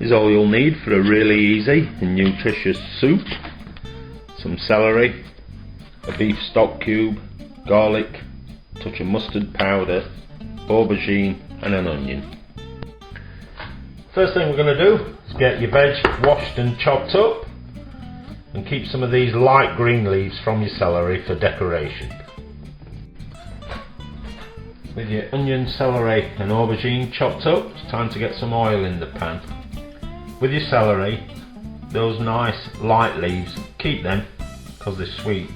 is all you'll need for a really easy and nutritious soup. Some celery, a beef stock cube, garlic, a touch of mustard powder, aubergine and an onion. First thing we're going to do is get your veg washed and chopped up, and keep some of these light green leaves from your celery for decoration. With your onion, celery and aubergine chopped up, it's time to get some oil in the pan. With your celery, those nice light leaves, keep them because they're sweet.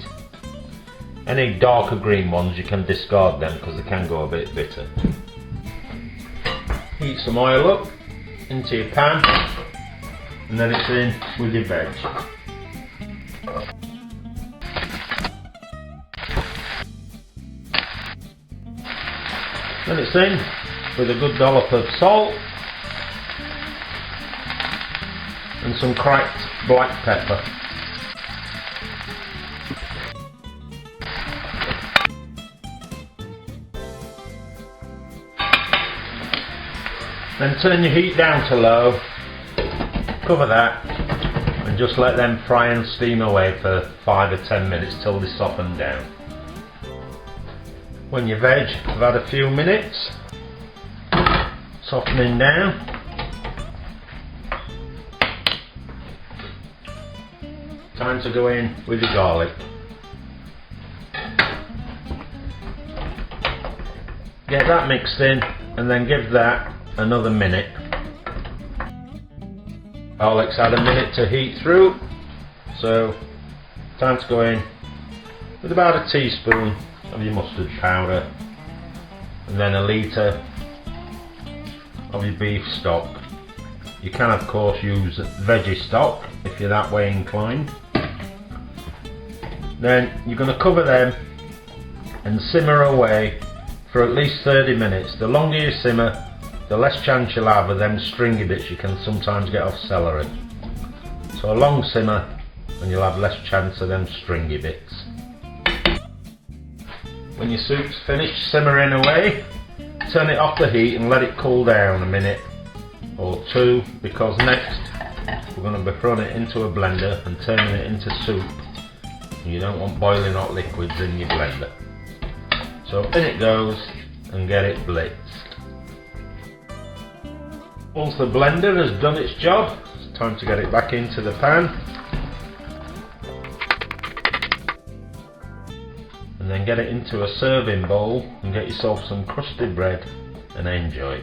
Any darker green ones you can discard them because they can go a bit bitter. Heat some oil up into your pan and then it's in with your veg. Then it's in with a good dollop of salt and some cracked black pepper. Then turn your heat down to low, cover that and just let them fry and steam away for 5 or 10 minutes till they soften down. When your veg have had a few minutes softening down, time to go in with your garlic. Get that mixed in and then give that another minute. Garlic's had a minute to heat through, so time to go in with about a teaspoon of your mustard powder and then a litre of your beef stock. You can of course use veggie stock if you're that way inclined. Then you're going to cover them and simmer away for at least 30 minutes. The longer you simmer, the less chance you'll have of them stringy bits you can sometimes get off celery. So a long simmer and you'll have less chance of them stringy bits. When your soup's finished simmering away, turn it off the heat and let it cool down a minute or two, because next we're going to be throwing it into a blender and turning it into soup. You don't want boiling hot liquids in your blender. So in it goes and get it blitzed. Once the blender has done its job, it's time to get it back into the pan. And then get it into a serving bowl and get yourself some crusty bread and enjoy.